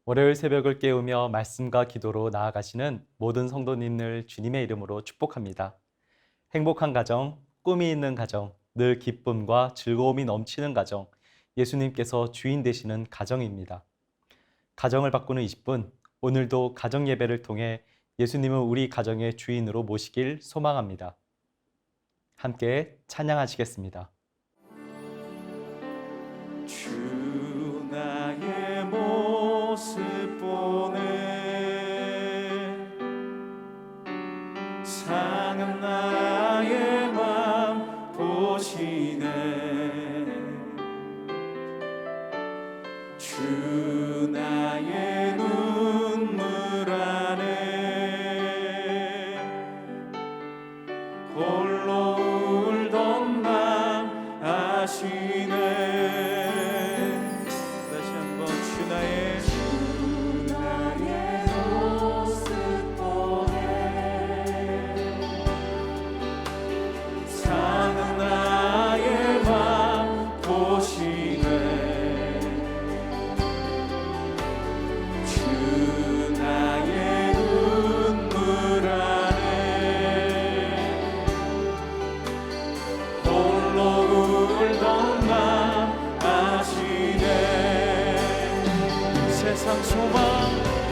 월요일 새벽을 깨우며 말씀과 기도로 나아가시는 모든 성도님을 주님의 이름으로 축복합니다. 행복한 가정, 꿈이 있는 가정, 늘 기쁨과 즐거움이 넘치는 가정, 예수님께서 주인 되시는 가정입니다. 가정을 바꾸는 20분, 오늘도 가정 예배를 통해 예수님을 우리 가정의 주인으로 모시길 소망합니다. 함께 찬양하시겠습니다. 주 나의 모습 보네 상한 나의 맘 보시네 주 나의 눈물 안에 홀로 울던 맘 아시네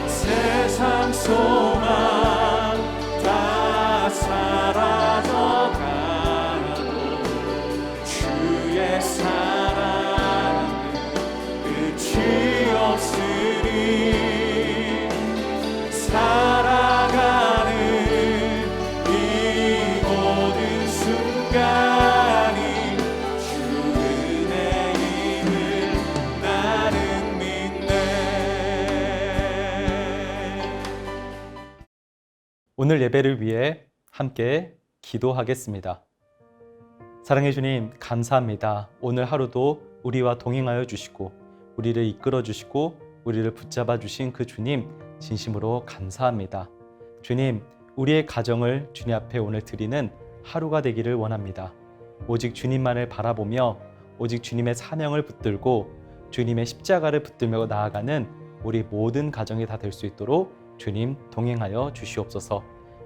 세상 소망 다 사라져가도 주의 사랑은 끝이 없으니 살아가는 이 모든 순간이 주 은혜임을 나는 믿네. 오늘 예배를 위해 함께 기도하겠습니다. 사랑해 주님, 감사합니다. 오늘 하루도 우리와 동행하여 주시고 우리를 이끌어 주시고 우리를 붙잡아 주신 그 주님 진심으로 감사합니다. 주님, 우리의 가정을 주님 앞에 오늘 드리는 하루가 되기를 원합니다. 오직 주님만을 바라보며 오직 주님의 사명을 붙들고 주님의 십자가를 붙들며 나아가는 우리 모든 가정이 다 될 수 있도록 주님 동행하여 주시옵소서.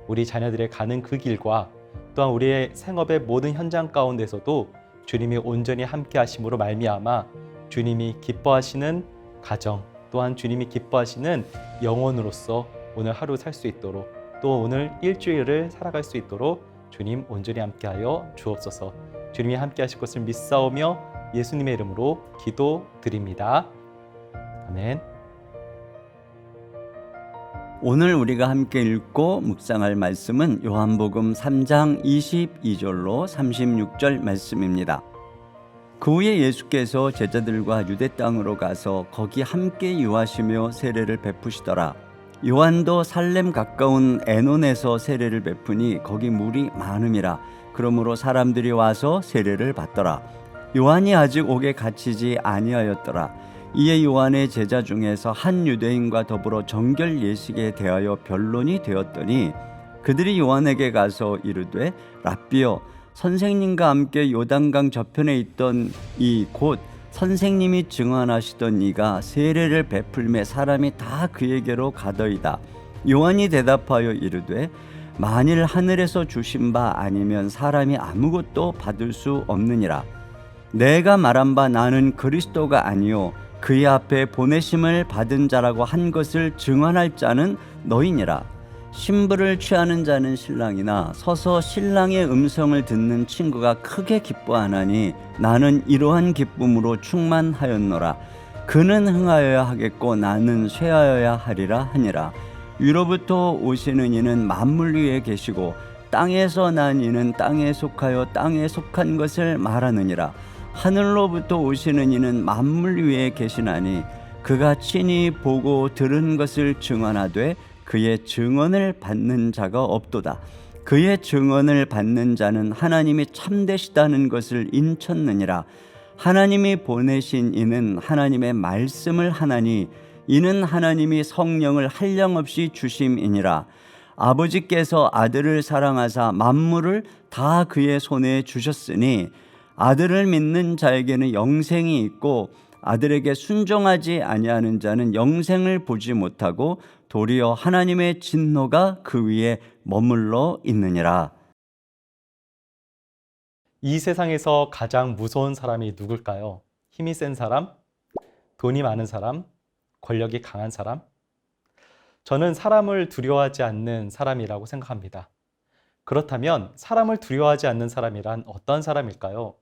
우리 자녀들의 가는 그 길과 또한 우리의 생업의 모든 현장 가운데서도 주님이 온전히 함께 하심으로 말미암아 주님이 기뻐하시는 가정, 또한 주님이 기뻐하시는 영혼으로서 오늘 하루 살 수 있도록 또 오늘 일주일을 살아갈 수 있도록 주님 온전히 함께하여 주옵소서. 주님이 함께 하실 것을 믿사오며 예수님의 이름으로 기도드립니다. 아멘. 오늘 우리가 함께 읽고 묵상할 말씀은 요한복음 3장 22절로 36절 말씀입니다. 그 후에 예수께서 제자들과 유대 땅으로 가서 거기 함께 유하시며 세례를 베푸시더라. 요한도 살렘 가까운 에논에서 세례를 베푸니 거기 물이 많음이라. 그러므로 사람들이 와서 세례를 받더라. 요한이 아직 옥에 갇히지 아니하였더라. 이에 요한의 제자 중에서 한 유대인과 더불어 정결 예식에 대하여 변론이 되었더니 그들이 요한에게 가서 이르되 랍비여, 선생님과 함께 요단강 저편에 있던 이 곧 선생님이 증언하시던 이가 세례를 베풀매 사람이 다 그에게로 가더이다. 요한이 대답하여 이르되 만일 하늘에서 주신 바 아니면 사람이 아무것도 받을 수 없느니라. 내가 말한 바 나는 그리스도가 아니요 그의 앞에 보내심을 받은 자라고 한 것을 증언할 자는 너희니라. 신부를 취하는 자는 신랑이나 서서 신랑의 음성을 듣는 친구가 크게 기뻐하나니 나는 이러한 기쁨으로 충만하였노라. 그는 흥하여야 하겠고 나는 쇠하여야 하리라 하니라. 위로부터 오시는 이는 만물 위에 계시고 땅에서 난 이는 땅에 속하여 땅에 속한 것을 말하느니라. 하늘로부터 오시는 이는 만물 위에 계시나니 그가 친히 보고 들은 것을 증언하되 그의 증언을 받는 자가 없도다. 그의 증언을 받는 자는 하나님이 참되시다는 것을 인쳤느니라. 하나님이 보내신 이는 하나님의 말씀을 하나니 이는 하나님이 성령을 한량없이 주심이니라. 아버지께서 아들을 사랑하사 만물을 다 그의 손에 주셨으니 아들을 믿는 자에게는 영생이 있고 아들에게 순종하지 아니하는 자는 영생을 보지 못하고 도리어 하나님의 진노가 그 위에 머물러 있느니라. 이 세상에서 가장 무서운 사람이 누굴까요? 힘이 센 사람? 돈이 많은 사람? 권력이 강한 사람? 저는 사람을 두려워하지 않는 사람이라고 생각합니다. 그렇다면 사람을 두려워하지 않는 사람이란 어떤 사람일까요?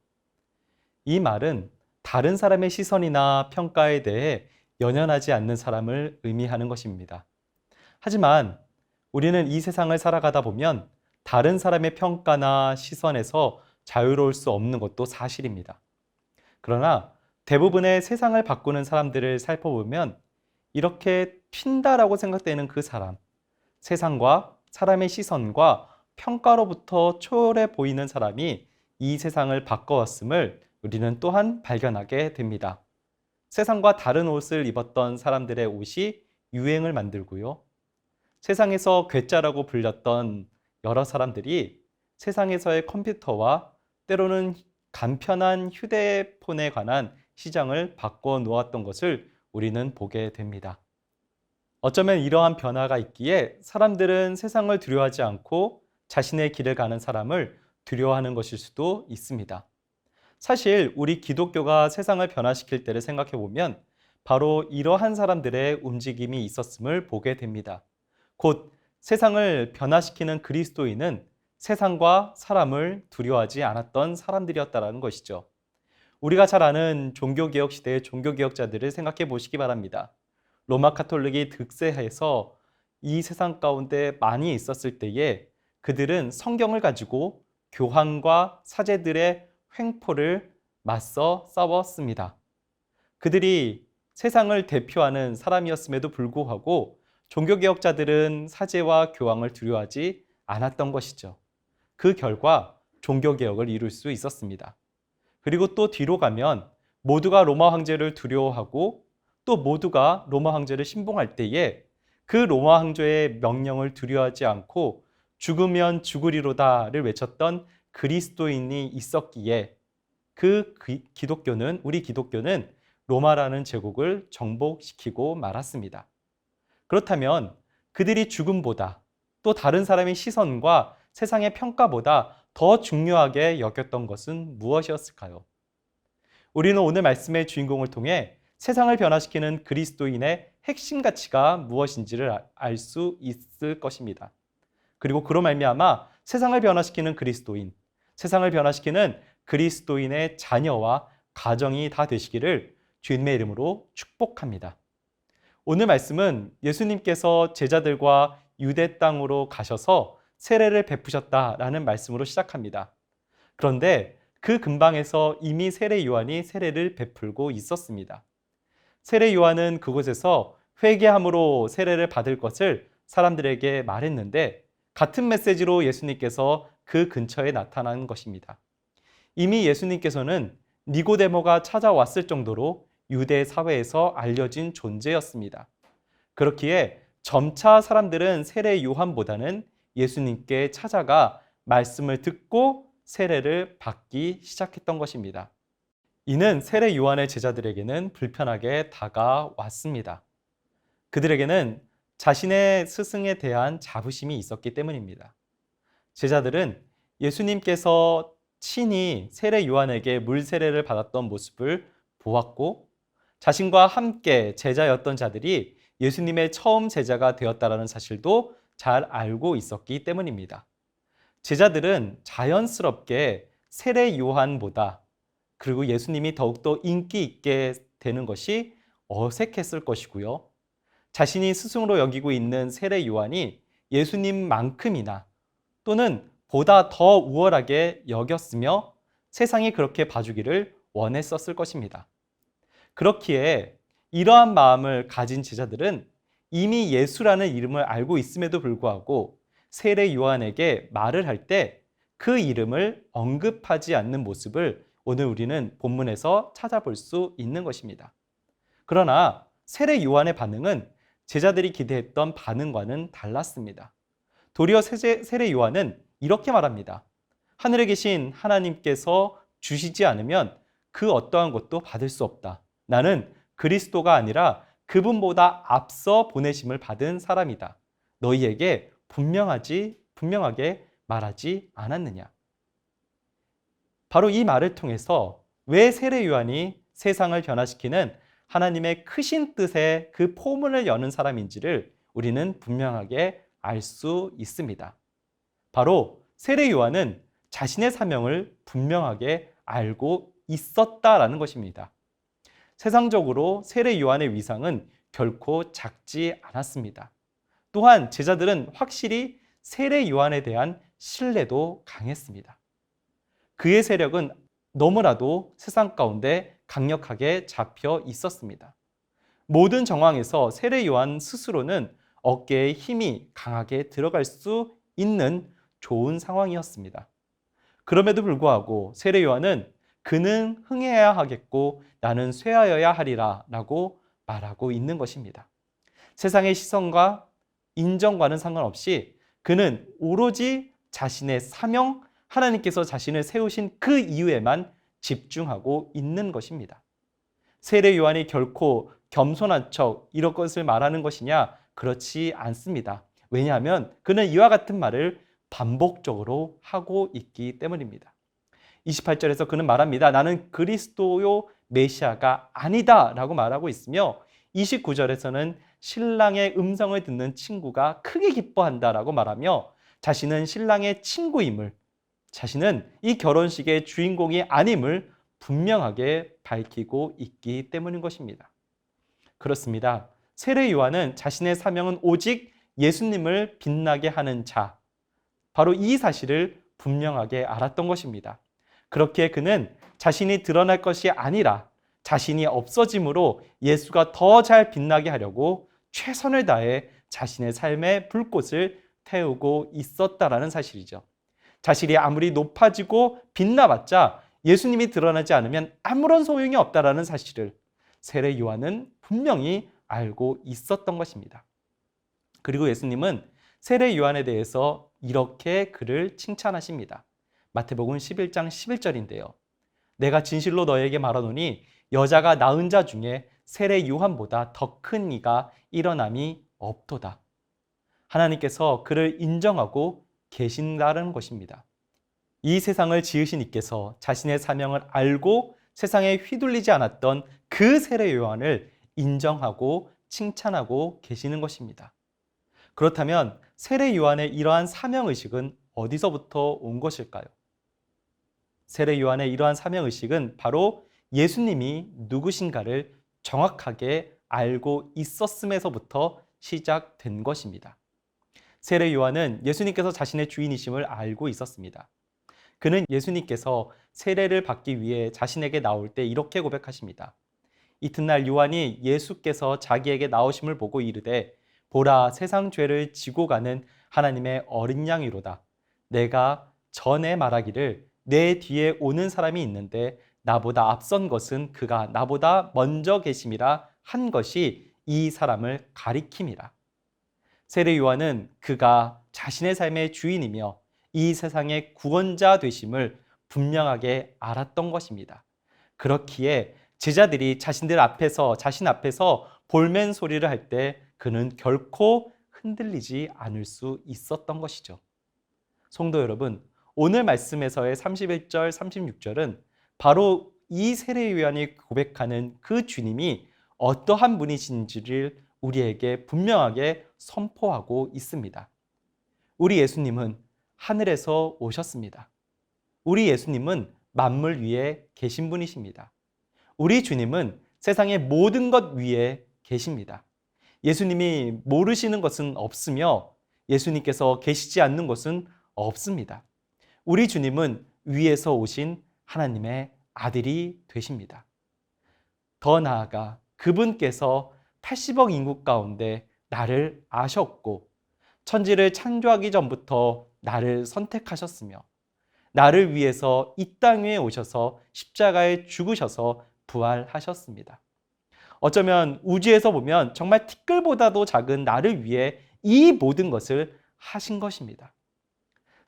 이 말은 다른 사람의 시선이나 평가에 대해 연연하지 않는 사람을 의미하는 것입니다. 하지만 우리는 이 세상을 살아가다 보면 다른 사람의 평가나 시선에서 자유로울 수 없는 것도 사실입니다. 그러나 대부분의 세상을 바꾸는 사람들을 살펴보면 이렇게 튄다라고 생각되는 그 사람, 세상과 사람의 시선과 평가로부터 초월해 보이는 사람이 이 세상을 바꿔왔음을 우리는 또한 발견하게 됩니다. 세상과 다른 옷을 입었던 사람들의 옷이 유행을 만들고요. 세상에서 괴짜라고 불렸던 여러 사람들이 세상에서의 컴퓨터와 때로는 간편한 휴대폰에 관한 시장을 바꿔 놓았던 것을 우리는 보게 됩니다. 어쩌면 이러한 변화가 있기에 사람들은 세상을 두려워하지 않고 자신의 길을 가는 사람을 두려워하는 것일 수도 있습니다. 사실 우리 기독교가 세상을 변화시킬 때를 생각해 보면 바로 이러한 사람들의 움직임이 있었음을 보게 됩니다. 곧 세상을 변화시키는 그리스도인은 세상과 사람을 두려워하지 않았던 사람들이었다는 것이죠. 우리가 잘 아는 종교개혁 시대의 종교개혁자들을 생각해 보시기 바랍니다. 로마 카톨릭이 득세해서 이 세상 가운데 많이 있었을 때에 그들은 성경을 가지고 교황과 사제들의 횡포를 맞서 싸웠습니다. 그들이 세상을 대표하는 사람이었음에도 불구하고 종교개혁자들은 사제와 교황을 두려워하지 않았던 것이죠. 그 결과 종교개혁을 이룰 수 있었습니다. 그리고 또 뒤로 가면 모두가 로마 황제를 두려워하고 또 모두가 로마 황제를 신봉할 때에 그 로마 황제의 명령을 두려워하지 않고 죽으면 죽으리로다를 외쳤던 그리스도인이 있었기에 우리 기독교는 로마라는 제국을 정복시키고 말았습니다. 그렇다면 그들이 죽음보다 또 다른 사람의 시선과 세상의 평가보다 더 중요하게 여겼던 것은 무엇이었을까요? 우리는 오늘 말씀의 주인공을 통해 세상을 변화시키는 그리스도인의 핵심 가치가 무엇인지를 알 수 있을 것입니다. 그리고 그로 말미암아 세상을 변화시키는 그리스도인, 세상을 변화시키는 그리스도인의 자녀와 가정이 다 되시기를 주님의 이름으로 축복합니다. 오늘 말씀은 예수님께서 제자들과 유대 땅으로 가셔서 세례를 베푸셨다라는 말씀으로 시작합니다. 그런데 그 근방에서 이미 세례 요한이 세례를 베풀고 있었습니다. 세례 요한은 그곳에서 회개함으로 세례를 받을 것을 사람들에게 말했는데 같은 메시지로 예수님께서 그 근처에 나타난 것입니다. 이미 예수님께서는 니고데모가 찾아왔을 정도로 유대 사회에서 알려진 존재였습니다. 그렇기에 점차 사람들은 세례 요한보다는 예수님께 찾아가 말씀을 듣고 세례를 받기 시작했던 것입니다. 이는 세례 요한의 제자들에게는 불편하게 다가왔습니다. 그들에게는 자신의 스승에 대한 자부심이 있었기 때문입니다. 제자들은 예수님께서 친히 세례 요한에게 물 세례를 받았던 모습을 보았고 자신과 함께 제자였던 자들이 예수님의 처음 제자가 되었다는 사실도 잘 알고 있었기 때문입니다. 제자들은 자연스럽게 세례 요한보다 그리고 예수님이 더욱더 인기 있게 되는 것이 어색했을 것이고요. 자신이 스승으로 여기고 있는 세례 요한이 예수님만큼이나 또는 보다 더 우월하게 여겼으며 세상이 그렇게 봐주기를 원했었을 것입니다. 그렇기에 이러한 마음을 가진 제자들은 이미 예수라는 이름을 알고 있음에도 불구하고 세례 요한에게 말을 할 때 그 이름을 언급하지 않는 모습을 오늘 우리는 본문에서 찾아볼 수 있는 것입니다. 그러나 세례 요한의 반응은 제자들이 기대했던 반응과는 달랐습니다. 도리어 세례 요한은 이렇게 말합니다. 하늘에 계신 하나님께서 주시지 않으면 그 어떠한 것도 받을 수 없다. 나는 그리스도가 아니라 그분보다 앞서 보내심을 받은 사람이다. 너희에게 분명하게 말하지 않았느냐. 바로 이 말을 통해서 왜 세례 요한이 세상을 변화시키는 하나님의 크신 뜻의 그 포문을 여는 사람인지를 우리는 분명하게 알 수 있습니다. 바로 세례 요한은 자신의 사명을 분명하게 알고 있었다라는 것입니다. 세상적으로 세례 요한의 위상은 결코 작지 않았습니다. 또한 제자들은 확실히 세례 요한에 대한 신뢰도 강했습니다. 그의 세력은 너무나도 세상 가운데 강력하게 잡혀 있었습니다. 모든 정황에서 세례 요한 스스로는 어깨에 힘이 강하게 들어갈 수 있는 좋은 상황이었습니다. 그럼에도 불구하고 세례 요한은 그는 흥해야 하겠고 나는 쇠하여야 하리라 라고 말하고 있는 것입니다. 세상의 시선과 인정과는 상관없이 그는 오로지 자신의 사명, 하나님께서 자신을 세우신 그 이유에만 집중하고 있는 것입니다. 세례 요한이 결코 겸손한 척 이런 것을 말하는 것이냐? 그렇지 않습니다. 왜냐하면 그는 이와 같은 말을 반복적으로 하고 있기 때문입니다. 28절에서 그는 말합니다. 나는 그리스도요 메시아가 아니다 라고 말하고 있으며 29절에서는 신랑의 음성을 듣는 친구가 크게 기뻐한다 라고 말하며 자신은 신랑의 친구임을, 자신은 이 결혼식의 주인공이 아님을 분명하게 밝히고 있기 때문인 것입니다. 그렇습니다. 세례 요한은 자신의 사명은 오직 예수님을 빛나게 하는 자, 바로 이 사실을 분명하게 알았던 것입니다. 그렇게 그는 자신이 드러날 것이 아니라 자신이 없어짐으로 예수가 더 잘 빛나게 하려고 최선을 다해 자신의 삶의 불꽃을 태우고 있었다라는 사실이죠. 자신이 아무리 높아지고 빛나봤자 예수님이 드러나지 않으면 아무런 소용이 없다라는 사실을 세례 요한은 분명히 알고 있었던 것입니다. 그리고 예수님은 세례 요한에 대해서 이렇게 그를 칭찬하십니다. 마태복음 11장 11절인데요. 내가 진실로 너에게 말하노니 여자가 낳은 자 중에 세례 요한보다 더 큰 이가 일어남이 없도다. 하나님께서 그를 인정하고 계신다는 것입니다. 이 세상을 지으신 이께서 자신의 사명을 알고 세상에 휘둘리지 않았던 그 세례 요한을 인정하고 칭찬하고 계시는 것입니다. 그렇다면 세례 요한의 이러한 사명의식은 어디서부터 온 것일까요? 세례 요한의 이러한 사명의식은 바로 예수님이 누구신가를 정확하게 알고 있었음에서부터 시작된 것입니다. 세례 요한은 예수님께서 자신의 주인이심을 알고 있었습니다. 그는 예수님께서 세례를 받기 위해 자신에게 나올 때 이렇게 고백하십니다. 이튿날 요한이 예수께서 자기에게 나오심을 보고 이르되 보라 세상 죄를 지고 가는 하나님의 어린 양이로다. 내가 전에 말하기를 내 뒤에 오는 사람이 있는데 나보다 앞선 것은 그가 나보다 먼저 계심이라 한 것이 이 사람을 가리킴이라. 세례 요한은 그가 자신의 삶의 주인이며 이 세상의 구원자 되심을 분명하게 알았던 것입니다. 그렇기에 제자들이 자신 앞에서 볼멘 소리를 할 때 그는 결코 흔들리지 않을 수 있었던 것이죠. 성도 여러분, 오늘 말씀에서의 31절, 36절은 바로 이 세례 요한이 고백하는 그 주님이 어떠한 분이신지를 우리에게 분명하게 선포하고 있습니다. 우리 예수님은 하늘에서 오셨습니다. 우리 예수님은 만물 위에 계신 분이십니다. 우리 주님은 세상의 모든 것 위에 계십니다. 예수님이 모르시는 것은 없으며 예수님께서 계시지 않는 것은 없습니다. 우리 주님은 위에서 오신 하나님의 아들이 되십니다. 더 나아가 그분께서 80억 인구 가운데 나를 아셨고 천지를 창조하기 전부터 나를 선택하셨으며 나를 위해서 이 땅 위에 오셔서 십자가에 죽으셔서 부활하셨습니다. 어쩌면 우주에서 보면 정말 티끌보다도 작은 나를 위해 이 모든 것을 하신 것입니다.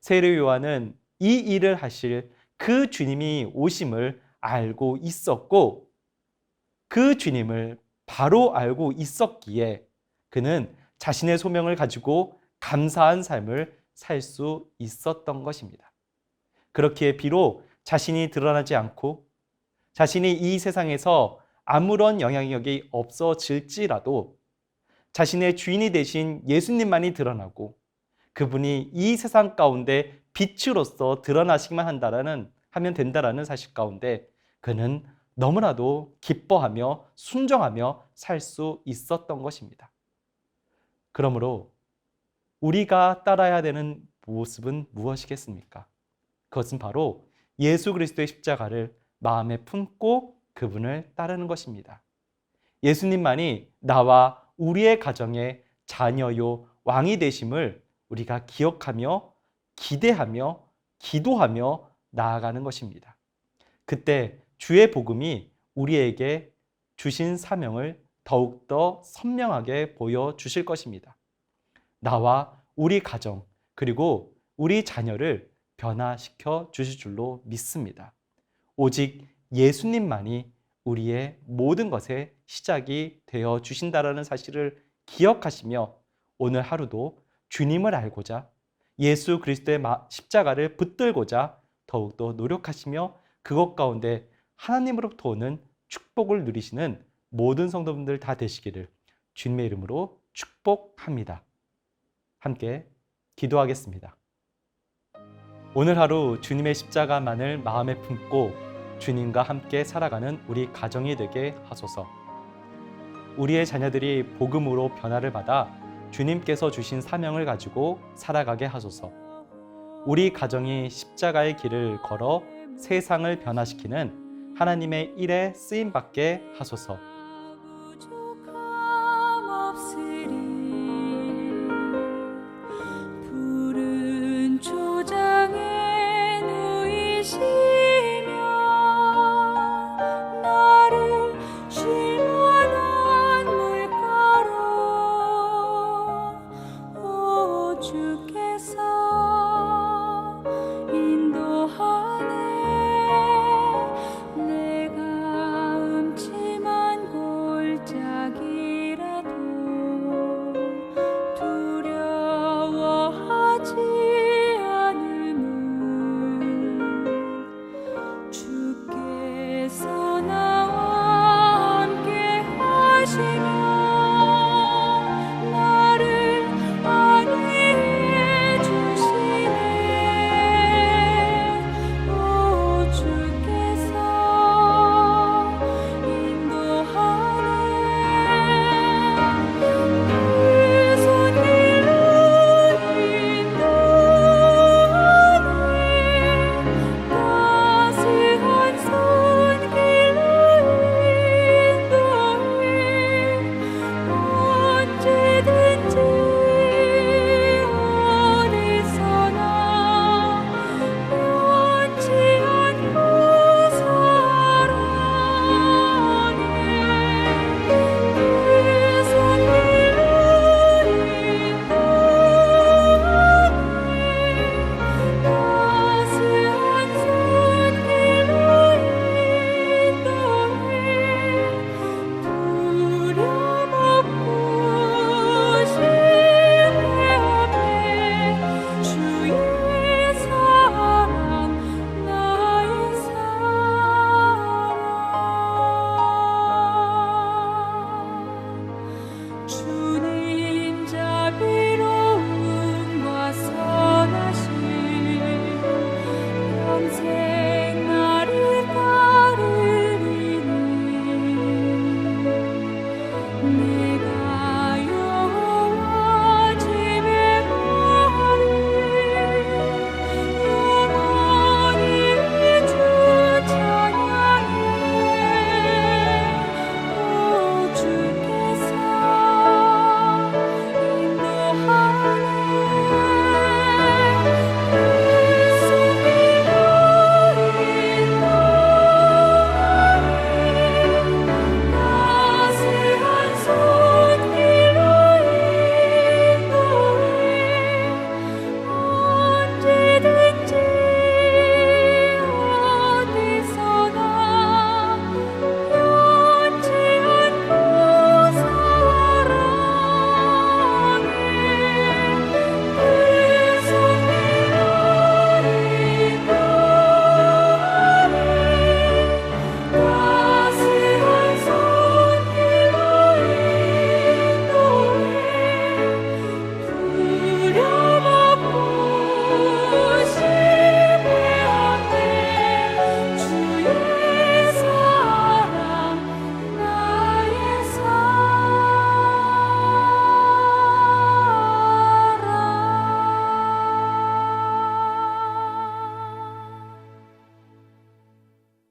세례 요한은 이 일을 하실 그 주님이 오심을 알고 있었고, 그 주님을 바로 알고 있었기에 그는 자신의 소명을 가지고 감사한 삶을 살 수 있었던 것입니다. 그렇기에 비록 자신이 드러나지 않고 자신이 이 세상에서 아무런 영향력이 없어질지라도 자신의 주인이 되신 예수님만이 드러나고 그분이 이 세상 가운데 빛으로서 드러나시기만 하면 된다라는 사실 가운데 그는 너무나도 기뻐하며 순종하며 살 수 있었던 것입니다. 그러므로 우리가 따라야 되는 모습은 무엇이겠습니까? 그것은 바로 예수 그리스도의 십자가를 마음에 품고 그분을 따르는 것입니다. 예수님만이 나와 우리의 가정의 자녀요 왕이 되심을 우리가 기억하며 기대하며 기도하며 나아가는 것입니다. 그때 주의 복음이 우리에게 주신 사명을 더욱더 선명하게 보여주실 것입니다. 나와 우리 가정 그리고 우리 자녀를 변화시켜 주실 줄로 믿습니다. 오직 예수님만이 우리의 모든 것의 시작이 되어 주신다라는 사실을 기억하시며 오늘 하루도 주님을 알고자 예수 그리스도의 십자가를 붙들고자 더욱더 노력하시며 그것 가운데 하나님으로부터 오는 축복을 누리시는 모든 성도분들 다 되시기를 주님의 이름으로 축복합니다. 함께 기도하겠습니다. 오늘 하루 주님의 십자가만을 마음에 품고 주님과 함께 살아가는 우리 가정이 되게 하소서. 우리의 자녀들이 복음으로 변화를 받아 주님께서 주신 사명을 가지고 살아가게 하소서. 우리 가정이 십자가의 길을 걸어 세상을 변화시키는 하나님의 일에 쓰임받게 하소서. 평생